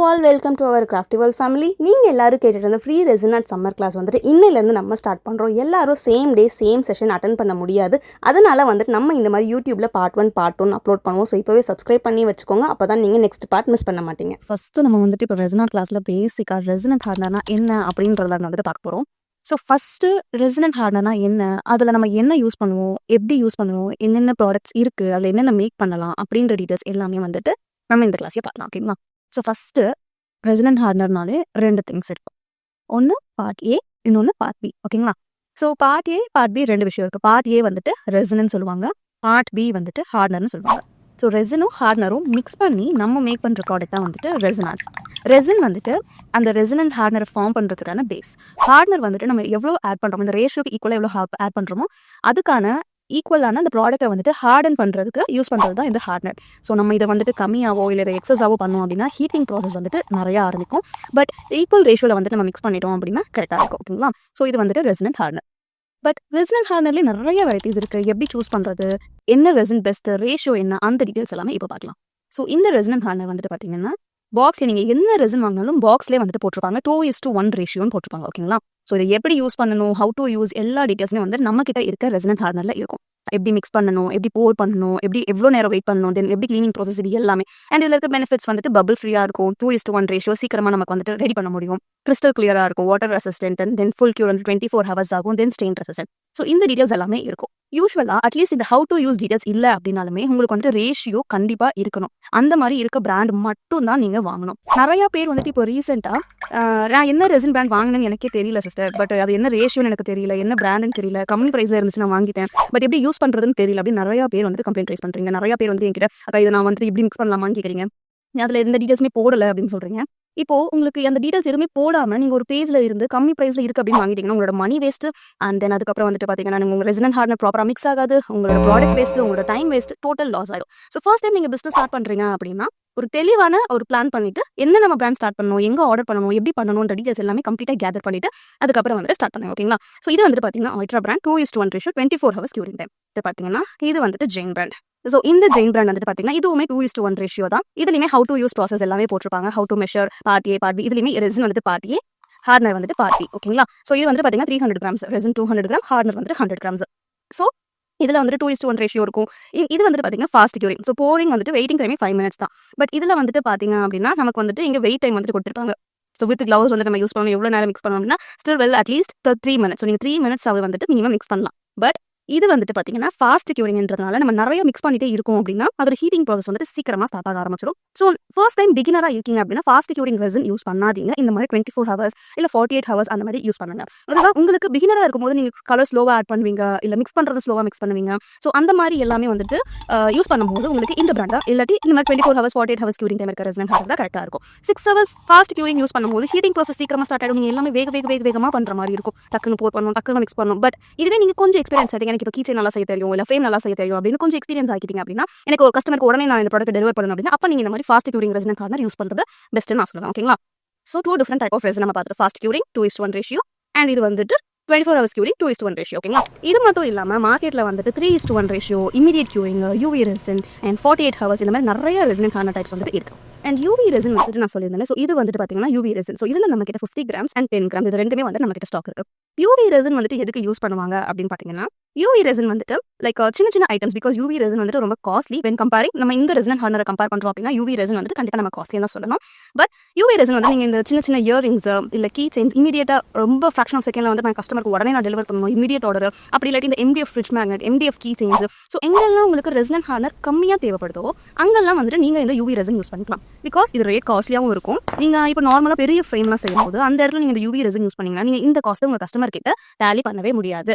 All welcome to our crafty world family. நீங்கள் எல்லாரும் கேட்டுட்டு இருந்த free resin art summer class வந்துட்டு இன்னிலேருந்து நம்ம ஸ்டார்ட் பண்ணுறோம். எல்லாரும் same day same session attend பண்ண முடியாது. அதனால் வந்துட்டு நம்ம இந்த மாதிரி யூடியூப்பில் பார்ட் 1 பார்ட் 2 அப்லோட் பண்ணுவோம். ஸோ இப்போவே சப்ஸ்கிரைப் பண்ணி வச்சுக்கோங்க. அப்போ தான் நீங்கள் நெக்ஸ்ட் பார்ட் மிஸ் பண்ண மாட்டீங்க. ஃபஸ்ட்டு நம்ம வந்துட்டு இப்போ ரெசினட் கிளாஸில் பேசிக்காக ரெசினட் ஹார்டர்னா என்ன அப்படின்றத வந்துட்டு பார்க்க போகிறோம். ஸோ ஃபஸ்ட்டு ரெசினட் ஹார்டர்னா என்ன, அதில் நம்ம என்ன யூஸ் பண்ணுவோம், எப்படி யூஸ் பண்ணுவோம், என்னென்ன ப்ராடக்ட்ஸ் இருக்குது, அதில் என்னென்ன மேக் பண்ணலாம் அப்படின்ற டீட்டெயில்ஸ் எல்லாமே வந்துட்டு நம்ம இந்த கிளாஸே பார்க்கலாம். ஓகேங்களா? ஸோ ஃபஸ்ட்டு ரெசினன்ட் ஹார்டனர்னாலே 2 திங்ஸ் இருக்கும். ஒன்று பார்ட் ஏ, இன்னொன்று பார்ட் பி. ஓகேங்களா? So part A part B 2 விஷயம் இருக்குது. பார்ட் ஏ வந்துட்டு ரெசினன்னு சொல்லுவாங்க, பார்ட் பி வந்துட்டு ஹார்டனர்னு சொல்லுவாங்க. ஸோ ரெசினும் ஹார்டனரும் மிக்ஸ் பண்ணி நம்ம மேக் பண்ணுற ப்ராடக்ட் தான் வந்துட்டு ரெசினார்ஸ். ரெசின் வந்துட்டு அந்த ரெசினன்ட் ஹார்டனரை ஃபார்ம் பண்ணுறதுக்கான பேஸ். ஹார்டனர் வந்துட்டு நம்ம எவ்வளோ ஆட் பண்ணுறோமோ, இந்த ரேஷியோக்கு ஈக்குவலாக எவ்வளோ ஆட் பண்ணுறோமோ அதுக்கான ஈக்குவலான அந்த ப்ராடக்ட்டை வந்துட்டு ஹார்டன் பண்ணுறதுக்கு யூஸ் பண்ணுறது தான் இந்த ஹார்டனர். ஸோ நம்ம இதை வந்துட்டு கம்மியாகவோ இல்லை இதை எக்ஸஸாவோ பண்ணோம் அப்படின்னா ஹீட்டிங் ப்ராசஸ் வந்துட்டு நிறையா ஆரம்பிக்கும். பட் ஈக்குவல் ரேஷியோவில் வந்துட்டு நம்ம மிக்ஸ் பண்ணிட்டோம் அப்படின்னா கரெக்டாக இருக்கும். ஓகேங்களா? ஸோ இது வந்துட்டு ரெசினன்ட் ஹார்டனர். பட் ரெசினன்ட் ஹார்டனர்லேயே நிறைய வெரைட்டிஸ் இருக்குது. எப்படி சூஸ் பண்ணுறது, என்ன ரெசின் பெஸ்ட்டு, ரேஷியோ என்ன, அந்த டீட்டெயில்ஸ் எல்லாமே இப்போ பார்க்கலாம். ஸோ இந்த ரெசினன்ட் ஹார்டனர் வந்துட்டு பார்த்தீங்கன்னா பாக்ஸில் நீங்கள் என்ன ரெசின் வாங்கினாலும் பாக்ஸ்லேயே வந்துட்டு போட்டிருப்பாங்க 2:1 ரேஷியோன்னு போட்டிருப்பாங்க. ஓகேங்களா? ஸோ இதை எப்படி யூஸ் பண்ணணும், ஹவு டு யூஸ், எல்லா டீட்டெயில்ஸுமே வந்து நம்ம கிட்ட இருக்க ரெசினன்ட் ஹார்டனரில் இருக்கும். எப்படி மிக்ஸ் பண்ணணும், எப்படி போர் பண்ணணும், எப்படி எவ்வளோ நேரம் வெயிட் பண்ணணும், தென் எப்படி கிளீனிங் ப்ராசஸ், இது எல்லாமே. அண்ட் இதில் இருக்க பெனிஃபிட்ஸ் வந்துட்டு பபிள் ஃப்ரீயாக இருக்கும், 2:1 ரேஷியோ, சீக்கிரமாக நமக்கு வந்துட்டு ரெடி பண்ண முடியும், கிறிஸ்டல் கிளியராக இருக்கும், water resistant, and then full cure வந்து 24 hours ஆகும், தென் ஸ்டெயின் ரெசிஸ்டன்ட். ஸோ இந்த டீட்டெயில்ஸ் எல்லாமே இருக்கும். யூஸ்வலாக அட்லீஸ்ட் இந்த ஹவு டு யூஸ் டீட்டெயில்ஸ் இல்லை அப்படின்னாலுமே உங்களுக்கு வந்துட்டு ரேஷியோ கண்டிப்பாக இருக்கணும். அந்த மாதிரி இருக்க பிராண்ட் மட்டும் தான் நீங்கள் வாங்கணும். நிறையா பேர் வந்துட்டு இப்போ ரீசெண்டாக நான் என்ன ரெசின் பிராண்ட் வாங்கினேன்னு எனக்கே தெரியல சிஸ்டர், பட் அது என்ன ரேஷியோன்னு எனக்கு தெரியல, என்ன பிராண்டுன்னு தெரியல, கம்மி ப்ரைஸில் இருந்துச்சு நான் வாங்கிட்டேன், பட் எப்படி யூஸ் பண்ணுறதுன்னு தெரியல அப்படின்னு நிறையா பேர் வந்துட்டு கம்ப்ளைண்ட் ரைஸ் பண்ணுறீங்க. நிறையா பேர் வந்து என்கிட்ட அக்கா இதை நான் வந்துட்டு இப்படி மிக்ஸ் பண்ணலாமான்னு கேட்குறீங்க, அதில் எந்த டீட்டெயில்ஸுமே போடலை அப்படின்னு சொல்கிறீங்க. இப்போ உங்களுக்கு அந்த டீட்டெயில்ஸ் எதுவுமே போடாமல் நீங்கள் ஒரு பேஜில் இருந்து கம்மி ப்ரைஸில் இருக்குது அப்படின்னு வாங்கிட்டீங்கன்னா உங்களோட மணி வேஸ்ட்டு. அண்ட் தென் அதுக்கப்புறம் வந்துட்டு பார்த்தீங்கன்னா உங்கள் ரெசினன்ட் ஹார்டனர் ப்ராப்பராக மிக்ஸ் ஆகாது, உங்களோட ப்ராடக்ட் வேஸ்ட்டு, உங்களோட டைம் வேஸ்ட்டு, டோட்டல் லாஸ் ஆகிடும். ஸோ ஃபர்ஸ்ட் டைம் நீங்கள் பிஸ்னஸ் ஸ்டார்ட் பண்ணுறீங்க அப்படின்னா ஒரு தெளிவான ஒரு பிளான் பண்ணிட்டு என்ன நம்ம பிராண்ட் ஸ்டார்ட் பண்ணணும், எங்கே ஆர்டர் பண்ணணும், எப்படி பண்ணணுன்ற டீட்டெயில்ஸ் எல்லாமே கம்ப்ளீட்டாக கேதர் பண்ணிட்டு அதுக்கப்புறம் வந்துட்டு ஸ்டார்ட் பண்ணுங்க. ஓகேங்களா? ஸோ இது வந்துட்டு பார்த்தீங்கன்னா alter brand 2:1 ratio, 24 hours curing time. இது பார்த்தீங்கன்னா இது வந்துட்டு ஜெயின் பிராண்ட். ஸோ இந்த ஜெயின் பிராண்ட் வந்துட்டு பார்த்தீங்கன்னா இதுவுமே 2:1 ரேஷியோ தான். இதுலையுமே ஹவு டு யூஸ் ப்ராசஸ் எல்லாமே போட்டிருப்பாங்க, how to measure, part A part B. இதுலையுமே ரெசின் வந்துட்டு பார்ட் ஏ, ஹார்டனர் வந்துட்டு பார்ட் பி. ஓகேங்களா? ஸோ இது வந்து பார்த்தீங்கன்னா 300 grams, ரெசின் 200 grams, ஹார்டனர் வந்துட்டு 100 grams. ஸோ இதில் வந்துட்டு 2:1 ரேஷியோ இருக்கும். இது வந்துட்டு பார்த்தீங்கன்னா ஃபாஸ்ட் கியூரிங். ஸோ போரிங் வந்துட்டு வெயிட்டிங் டைமே 5 minutes தான். பட் இதில் வந்துட்டு பார்த்தீங்க அப்படின்னா நமக்கு வந்துட்டு இங்கே வெயிட் டைம் வந்துட்டு கொடுத்துருப்பாங்க. ஸோ வித் கிளவுஸ் வந்து நம்ம யூஸ் பண்ணணும், எவ்வளோ நேரம் மிக்ஸ் பண்ணணும் அப்படின்னா still well at least 3 minutes. So நீங்கள் 3 minutes அது வந்துட்டு மினிமம் மிக்ஸ் பண்ணலாம். பட் இது வந்துட்டு பார்த்தீங்கன்னா ஃபாஸ்ட் கியூரிங்ன்றதுனால நம்ம நிறைய மிக்ஸ் பண்ணிட்டே இருக்கும் அப்படின்னா அதோட ஹீட்டிங் ப்ராசஸ் வந்துட்டு சீக்கிரமாக ஸ்டார்ட் ஆக ஆரம்பிச்சிடும். ஸோ ஃபர்ஸ்ட் டைம் பிகினராக இருக்கீங்க அப்படின்னா ஃபாஸ்ட் கியூரிங் ரெசின் யூஸ் பண்ணாதீங்க. இந்த மாதிரி 24 hours இல்லை 48 hours அந்த மாதிரி யூஸ் பண்ணுங்க. அதுதான் உங்களுக்கு பிகினராக இருக்கும்போது நீங்கள் கலர் ஸ்லோவாக ஆட் பண்ணுவீங்க, இல்லை மிக்ஸ் பண்ணுறது ஸ்லோவாக மிக்ஸ் பண்ணுவீங்க. ஸோ அந்த மாதிரி எல்லாமே வந்துட்டு யூஸ் பண்ணும்போது உங்களுக்கு இந்த பிராண்டா இல்லாட்டி இந்த மாதிரி 24 hours 48 hours கியூரிங் டைம் இருக்க ரெசின் ஹார்டர் தான் கரெக்டாக இருக்கும். 6 hours ஃபாஸ்ட் கியூரிங் யூஸ் பண்ணும்போது ஹீட்டிங் ப்ராசஸ் சீக்கிரமாக ஸ்டார்ட் ஆகிடும். நீங்கள் எல்லாமே வேகமாக பண்ணுற மாதிரி இருக்கும். டக்குன்னு போர் பண்ணணும், டக்குன்னு மிக்ஸ் பண்ணணும். பட் இதுவே நீங்கள் கொஞ்சம் எக்ஸ்பீரியன்ஸ் ஆகிட்டீங்க, எனக்கு இப்போ கீச்சை நல்லா செய்ய தெரியும், இல்லை ஃப்ரேம் நல்லா செய்ய தெரியும் அப்படின்னு கொஞ்சம் எக்ஸ்பீரியன்ஸ் ஆகிட்டீங்க அப்படின்னா எனக்கு ஒரு கஸ்டமருக்கு உடனே நான் இந்த ப்ராடக்ட் டெலிவர் பண்ணணும் அப்படின்னா அப்போ நீங்கள் இந்த மாதிரி ஃபாஸ்ட் கியூரிங் ரெசினன்ட் ஹார்டனர் யூஸ் பண்ணுறது பெஸ்ட்டுன்னு நான் சொல்லுவேன். ஓகேங்களா? So 2 different type of resin நம்ம பார்த்துட்டு ஃபாஸ்ட் கியூரிங் 2:1 ரேஷியோ, அண்ட் இது வந்துட்டு 24 hours கியூரிங் 2:1 ரேஷியோ. ஓகேங்களா? இது மட்டும் இல்லாமல் மார்க்கெட்டில் வந்துட்டு 3:1 ratio, immediate curing, UV resin, and 48 hours இந்த மாதிரி நிறைய ரெசினன்ட் ஹார்டனர் டைப்ஸ் வந்துட்டு இருக்கு. அண்ட் யூவி ரெசின் வந்துட்டு நான் சொல்லியிருந்தேன். ஸோ இது வந்துட்டு பார்த்தீங்கன்னா யூவி ரெசின். ஸோ இதில் நம்ம கிட்ட 50 grams and 10 grams இது ரெண்டுமே வந்து நம்ம கிட்ட ஸ்டாக் இருக்கு. யூவி ரெசின் வந்துட்டு எதுக்கு யூஸ் பண்ணுவாங்க அப்படின்னு பார்த்தீங்கன்னா யூவி ரெசின் வந்துட்டு லைக் சின்ன ஐட்டம்ஸ், பிகாஸ் யூவி ரெசின் வந்துட்டு ரொம்ப காஸ்ட்லி வென் கம்பேரிங். நம்ம இந்த ரெசினன்ட் ஹார்டனரை கம்பேர் பண்ணுறோம் அப்படின்னா யூவி ரெசின் வந்துட்டு கண்டிப்பாக நம்ம காஸ்ட்லியாக தான் சொல்லணும். பட் யூவி ரெசின் வந்து நீங்கள் இந்த சின்ன இயரிங்ஸ் இல்லை கீ செயின்ஸ் இமீடியட்டாக ரொம்ப ஃப்ராக்ஷன் ஆஃப் செகண்டில் வந்து நான் கஸ்டமருக்கு உடனே நான் டெலிவர் பண்ணணும், இமீடியட் ஆர்டர், அப்படி இல்லாட்டி இந்த MDF fridge magnet, MDF key chains. So எங்கெல்லாம் உங்களுக்கு ரெசினன்ட் ஹார்டனர் கம்மியாக தேவைப்படுதோ அங்கெல்லாம் வந்துட்டு நீங்கள் இந்த யூவி ரெசின் யூஸ் பண்ணிக்கலாம். பிகாஸ் இது ரேட் காஸ்ட்லியாகவும் இருக்கும். நீங்கள் இப்போ நார்மலாக பெரிய ஃப்ரேம்லாம் செய்யும்போது அந்த இடத்துல நீங்கள் இந்த யூவி ரெசின் யூஸ் பண்ணிங்கன்னா நீங்கள் இந்த காஸ்ட்டை உங்கள் கஸ்டமர் கிட்ட டேலி பண்ணவே முடியாது.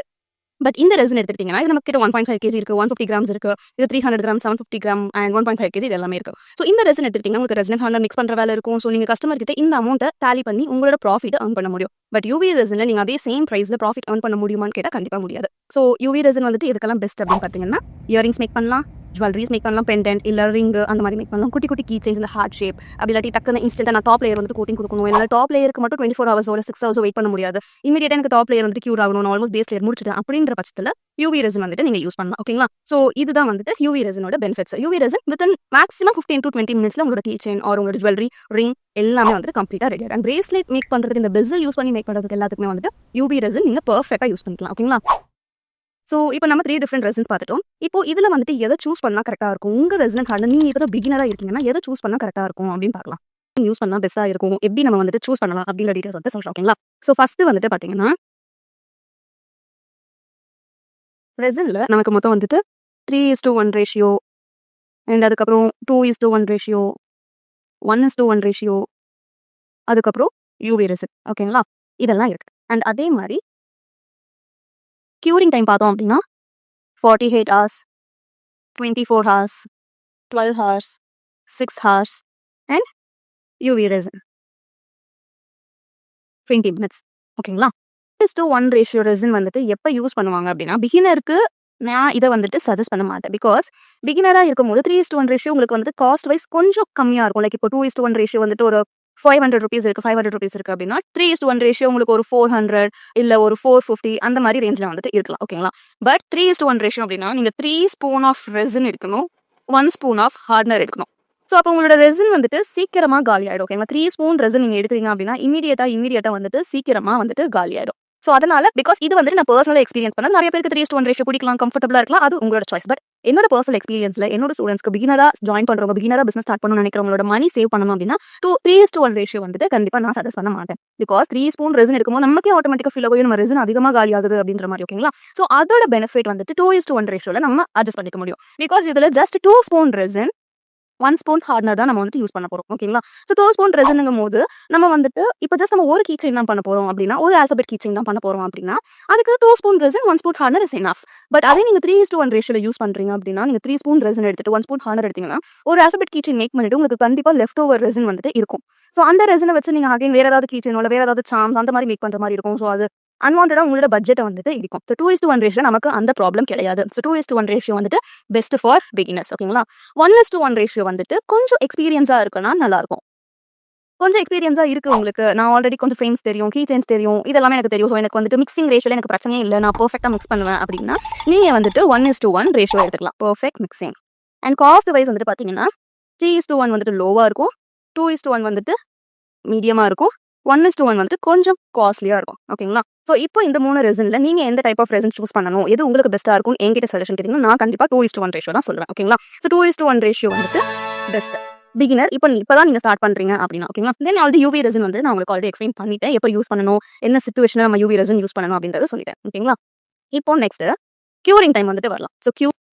பட் இந்த ரெசின் எடுத்துக்கிட்டிங்கன்னா இது நம்ம கிட்ட 1.5 kg இருக்குது, 150 grams இருக்குது, இது 300 grams, 750 grams and 1.5 kg இது எல்லாமே இருக்குது. ஸோ இந்த ரெசின் எடுத்துக்கிட்டிங்கன்னா உங்களுக்கு ரெசினன்ட் ஹார்டனர் மிக்ஸ் பண்ணுற வேலை இருக்கும். ஸோ நீங்கள் கஸ்டமர் கிட்ட இந்த அமௌண்ட்டை டேலி பண்ணி உங்களோட ப்ராஃபிட் earn பண்ண முடியும். பட் யூவி ரெசினில் நீங்கள் அதே சேம் ப்ரைஸில் ப்ராஃபிட் earn பண்ண முடியுமான்னு கேட்டால் கண்டிப்பாக முடியாது. ஸோ யூவி ரெசின் வந்துட்டு எதுக்கெல்லாம் பெஸ்ட் அப்படின்னு பார்த்தீங்கன்னா இயரிங்ஸ் மேக் பண்ணலாம், ஜுவல்லரிஸ் மேக் பண்ணலாம், பெண்டன்ட் இல்லை ரிங் அந்த மாதிரி மேக் பண்ணலாம். குட்டி குட்டி கீ செயின்ஸ் இந்த ஹார்ட் ஷேப் அப்படி இல்லாட்டி டக்குன்னு இன்ஸ்டன்ட்டாக நான் டாப் லேயர் வந்துட்டு கோட்டிங் கொடுக்கணும். என்னால் டாப் லேயருக்கு மட்டும் 24 ஹவர்ஸ் ஒரு 6 ஹவர்ஸ் வெயிட் பண்ண முடியாது. இமீடியட்டாக எனக்கு டாப் லேயர் வந்துட்டு க்யூர் ஆகணும், நான் ஆல்மோஸ்ட் பேஸ் லேயர் முடிச்சிட்டேன் அப்படின்ற பட்சத்தில் யூவி ரெசின் வந்துட்டு நீங்கள் யூஸ் பண்ணலாம். ஓகேங்களா? ஸோ இதுதான் வந்துட்டு யூவி ரெசினோட benefits. UV resin within maximum 15 to 20 மினிட்ஸ்ல உங்களோட கீ செயின் ஆர் உங்களோட ஜுவல்லரி ரிங் எல்லாமே வந்துட்டு கம்ப்ளீட்டாக ரெடி ஆகும். பிரேஸ்லெட் மேக் பண்ணுறதுக்கு இந்த பெசல் யூஸ் பண்ணி மேக் பண்ணுறதுக்கு எல்லாத்துக்குமே வந்துட்டு யூவி ரெசின் நீங்கள் பர்ஃபெக்டாக யூஸ் பண்ணிக்கலாம். ஓகேங்களா? ஸோ இப்போ நம்ம 3 டிஃப்ரெண்ட் ரெசின்ஸ் பார்த்துட்டோம். இப்போ இதில் வந்துட்டு எதை சூஸ் பண்ணால் கரெக்டாக இருக்கும்? உங்கள் ரெசினன்ட் ஹார்ட்னர் நீங்கள் இப்போ பிகினராக இருக்கீங்கன்னா எதை சூஸ் பண்ணால் கரெக்டாக இருக்கும் அப்படின்னு பார்க்கலாம். யூஸ் பண்ணால் பெஸ்ட்டாக இருக்கும், எப்படி நம்ம வந்துட்டு சூஸ் பண்ணலாம் அப்படிங்கிற டீட்டெயில்ஸ் வந்து சொல்கிறோம். ஓகேங்களா? ஸோ ஃபர்ஸ்ட் வந்துட்டு பார்த்தீங்கன்னா ரெசினில் நமக்கு மொத்தம் வந்துட்டு 3:1 ரேஷியோ அண்ட் அதுக்கப்புறம் 2:1 ரேஷியோ 1:1 ரேஷியோ அதுக்கப்புறம் யூவி ரெசின். ஓகேங்களா? இதெல்லாம் இருக்கு. அண்ட் அதே மாதிரி க்யூரிங் டைம் பார்த்தோம் அப்படின்னா 48 hours, 24 hours, 12 hours, 6 hours and UV resin 20 minutes. ஓகேங்களா? 1:1 ரேஷியோ ரெசின் வந்துட்டு எப்போ யூஸ் பண்ணுவாங்க அப்படின்னா பிகினருக்கு நான் இதை வந்துட்டு சஜஸ்ட் பண்ண மாட்டேன். பிகாஸ் பிகினராக இருக்கும்போது 3:1 ரேஷியோ உங்களுக்கு வந்துட்டு காஸ்ட் வைஸ் கொஞ்சம் கம்மியாக இருக்கும். லைக் இப்போ 2:1 ரேஷியோ வந்துட்டு ஒரு 500 rupees இருக்கு, 500 rupees இருக்கு அப்படின்னா 3:1 ரேஷியோ உங்களுக்கு ஒரு 400 இல்ல ஒரு 450 அந்த மாதிரி ரேஞ்சில் வந்துட்டு இருக்கலாம். ஓகேங்களா? பட் 3:1 ரேஷியோ அப்படின்னா நீங்க 3 ஸ்பூன் ஆஃப் ரெசின் எடுக்கணும், 1 ஸ்பூன் ஆஃப் ஹார்ட்னர் எடுக்கணும். ஸோ அப்போ உங்களோட ரெசின் வந்துட்டு சீக்கிரமா காலி ஆயிடும். ஓகேங்களா? 3 ஸ்பூன் ரெசின் நீங்க எடுக்கிறீங்க அப்படின்னா இமீடியட்டா வந்துட்டு சீக்கிரமா வந்துட்டு காலி ஆயிடும். ஸோ அதனால பிகாஸ் இது வந்துட்டு நான் பர்சனலாக எக்ஸ்பீரியன்ஸ் பண்ண நிறைய பேருக்கு 3:1 ரேஷியோ குடிக்கலாம், கம்ஃபர்டபுளாக இருக்கலாம், அது உங்களோட சாய்ஸ். பட் என்னோட பர்சனல் எக்ஸ்பீரியன்ஸ்ல என்னோட ஸ்டூடெண்ட்ஸ்க்கு பிகினராக ஜாயின் பண்றவங்க, பிகினராக பிசினஸ் ஸ்டார்ட் பண்ணணும்னு நினைக்கிறவங்களோட மணி சேவ் பண்ணணும் அப்படின்னா 3:1 ரேஷியோ வந்துட்டு கண்டிப்பா நான் சஜஸ்ட் பண்ண மாட்டேன். பிகாஸ் 3 ஸ்பூன் ரெசின் எடுக்கும்போது நமக்கே ஆட்டோமேட்டிக்கா ஃபீல் ஆகும் நம்ம ரெசின் அதிகமாக காலி ஆகுது அப்படின்ற மாதிரி. ஓகேங்களா? ஸோ அதோட பெனிஃபிட் வந்துட்டு 2:1 ரேஷியோல நம்ம அட்ஜஸ்ட் பண்ணிக்க முடியும். பிகாஸ் இதுல just 2 spoon resin 1 spoon hardener தான் நம்ம வந்துட்டு யூஸ் பண்ண போறோம். ஓகேங்களா? ஸோ 2 ஸ்பூன் ரெசினுங்கும் போது நம்ம வந்துட்டு இப்போ ஜஸ்ட் நம்ம ஒரு கீ செயின் தான் பண்ண போறோம் அப்படின்னா, ஒரு ஆல்பபெட் கீ செயின் தான் பண்ண போறோம் அப்படின்னா அதுக்கு 2 spoon resin 1 spoon hardener is enough. But அதே நீங்க 3:1 ரேஷியோல யூஸ் பண்றீங்க அப்படின்னா நீங்க 3 ஸ்பூன் ரெசின் எடுத்துட்டு 1 ஸ்பூன் ஹார்ட்னர் எடுத்தீங்கன்னா ஒரு ஆல்பபெட் கீ செயின் மேக் பண்ணிட்டு உங்களுக்கு கண்டிப்பா லெஃப்ட் ஓவர் ரெசின் வந்துட்டு இருக்கும். ஸோ அந்த ரெசினை வச்சு நீங்க அகைன் வேற ஏதாவது கீ செயினோ வேற ஏதாவது சார்ம்ஸ் அந்த மாதிரி மேக் பண்ற மாதிரி இருக்கும். ஸோ அது அன்வான்டா உங்களோட பட்ஜெட்டை வந்துட்டு இருக்கும். ஸோ 2:1 ரேஷியோ நமக்கு அந்த ப்ராப்ளம் கிடையாது. ஸோ 2:1 ரேஷியோ வந்துட்டு பெஸ்ட் ஃபார் பிகினர்ஸ். ஓகேங்களா? 1:1 ரேஷியோ வந்துட்டு கொஞ்சம் எக்ஸ்பீரியன்ஸா இருக்குன்னா நல்லா இருக்கும். கொஞ்சம் எக்ஸ்பீரியன்ஸா இருக்கு உங்களுக்கு, நான் ஆல்ரெடி கொஞ்சம் ஃப்ரேம்ஸ் தெரியும், கீ செயின்ஸ் தெரியும், இதெல்லாமே எனக்கு தெரியும். ஸோ எனக்கு வந்துட்டு மிக்சிங் ரேஷியோல எனக்கு பிரச்சனையே இல்லை, நான் பர்ஃபெக்டாக மிக்ஸ் பண்ணுவேன் அப்படின்னா நீங்க வந்துட்டு 1:1 ரேஷியோ எடுத்துக்கலாம். Perfect mixing. And cost wise வந்துட்டு பார்த்தீங்கன்னா 3:1 வந்துட்டு லோவா இருக்கும், 2:1 வந்துட்டு மீடியமா இருக்கும், 1:1 வந்துட்டு கொஞ்சம் காஸ்ட்லியா இருக்கும். ஓகேங்களா? ஸோ இப்போ இந்த 3 ரெசின்ல நீங்க எந்த டைப் ஆஃப் ரெசின் சூஸ் பண்ணணும், எது உங்களுக்கு பெஸ்ட்டா இருக்கும் என்கிட்ட சஜஷன் கேட்டீங்கன்னா நான் கண்டிப்பா 2:1 ரேஷியோ தான் சொல்லுவேன். ஓகேங்களா? ஸோ 2:1 ரேஷியோ வந்துட்டு பெஸ்ட். பிகினர் இப்பதான் நீங்க ஸ்டார்ட் பண்றீங்க அப்படின்னா. ஓகேங்களா? தென் ஆல்ரெடி யூவி ரெசின் வந்து நான் உங்களுக்கு ஆல்ரெடி எக்ஸ்பிளைன் பண்ணிட்டேன், எப்போ யூஸ் பண்ணணும், என்ன சிச்சுவேஷன் நம்ம யூவி ரெசின் யூஸ் பண்ணணும் அப்படின்றத சொல்லிட்டேன். ஓகேங்களா? இப்போ நெக்ஸ்ட் க்யூரிங் டைம் வந்துட்டு வரலாம். So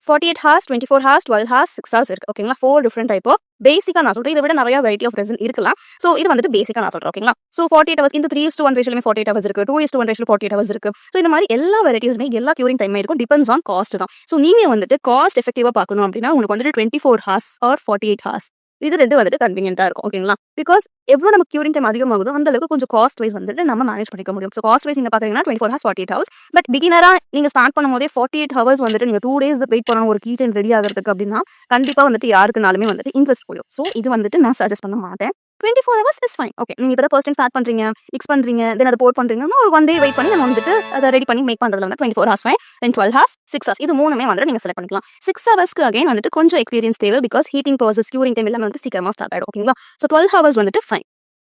48 hours, 24 hours, 12 hours, 6 hours இருக்கு. ஓகேங்களா? 4 டிஃப்ரெண்ட் டைப் ஆஃப் பேசிக்கா நான் சொல்றேன். இதை விட நிறைய வெரைட்டி ஆஃப் ரெசின் இருக்கலாம். ஸோ இது வந்துட்டு பேசிக்கா நான் சொல்றேன். ஓகேங்களா? ஸோ 48 hours இந்த 3:1 ரேஷியோல 48 hours இருக்கு, 2:1 ரேஷியோல 48 hours இருக்கு. ஸோ இந்த மாதிரி எல்லா வெரைட்டிஸுமே எல்லா க்யூரிங் டைமே இருக்கும். டிபெண்ட்ஸ் ஆன் காஸ்ட் தான். ஸோ நீங்க வந்துட்டு காஸ்ட் எஃபெக்டிவா பார்க்கணும் அப்படின்னா உங்களுக்கு வந்துட்டு 24 hours ஆர் 48 hours இது ரெண்டு வந்துட்டு கன்வீனியன்ட்டா இருக்கும். ஓகேங்களா? பிகாஸ் எவ்வளோ நம்ம க்யூரிங் டைம் அதிகமாகுதோ அந்த அளவுக்கு கொஞ்சம் காஸ்ட் வைஸ் வந்துட்டு நம்ம மேனேஜ் பண்ணிக்க முடியும். ஸோ காஸ்ட் வைஸ் நீங்க பாத்தீங்கன்னா 24 hours 48 hours. பட் பிகினரா நீங்க ஸ்டார்ட் பண்ணும்போதே 48 hours வந்துட்டு நீங்க 2 days வெயிட் பண்ணணும் ஒரு கீ செயின் ரெடி ஆகிறதுக்கு அப்படின்னா கண்டிப்பா வந்துட்டு யாருக்குனாலுமே வந்துட்டு இன்ட்ரெஸ்ட் போயிடும். ஸோ இது வந்துட்டு நான் சஜஸ்ட் பண்ண மாட்டேன். 24 hours இஸ் ஃபைன். ஓகே, நீங்க இப்போ ஃபர்ஸ்ட் டைம் ஸ்டார்ட் பண்றீங்க, மிக்ஸ் பண்றீங்க, தென் அதை போட் பண்றீங்கன்னா ஒரு 1 day வெயிட் பண்ணி நம்ம வந்துட்டு அதை ரெடி பண்ணி மேக் பண்றதுல வந்து 24 hours ஃபைன். தென் 12 hours, 6 hours இது மூணுமே வந்துட்டு நீங்க செலக்ட் பண்ணிக்கலாம். 6 ஹவர்ஸ்க்கு அகைன் வந்துட்டு கொஞ்சம் எக்ஸ்பீரியன்ஸ் தேவை. Because heating process curing time எல்லாமே வந்து சீக்கிரமா ஸ்டார்ட் ஆயிடும். ஓகேங்களா? ஸோ 12 hours வந்துட்டு ஃபைன்.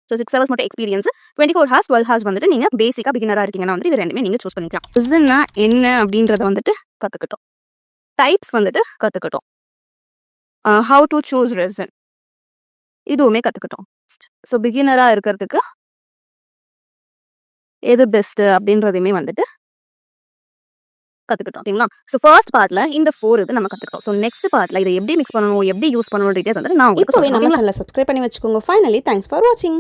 ஸோ 6 hours மட்டும் எக்ஸ்பீரியன்ஸ், 24 hours 12 hours வந்துட்டு நீங்க பேசிக்கா பிகினரா இருக்கீங்கன்னா வந்து இது ரெண்டுமே நீங்க சூஸ் பண்ணிக்கலாம். ரெசின்னா என்ன அப்படின்றத வந்துட்டு கத்துக்கிட்டோம், டைப்ஸ் வந்துட்டு கத்துக்கிட்டோம், ஹவு டு சூஸ் ரெசின் இதுவுமே கத்துக்கிட்டோம். ஸோ பிகினரா இருக்கிறதுக்கு எது பெஸ்ட் அப்படின்றதையுமே வந்துட்டு கத்துக்கிட்டோம். ஓகேங்களா? ஸோ ஃபர்ஸ்ட் பார்ட்ல இந்த 4 இது நம்ம கத்துக்கிட்டோம். ஸோ நெக்ஸ்ட் பார்ட்ல இதை எப்படி மிக்ஸ் பண்ணணும், எப்படி யூஸ் பண்ணணும் டீடைல்ஸ் வந்து நான் உங்களுக்கு இப்போவே நம்ம சேனலை சப்ஸ்கிரைப் பண்ணி வச்சுக்கோங்க. ஃபைனலி தேங்க்ஸ் ஃபார் வாட்சிங்.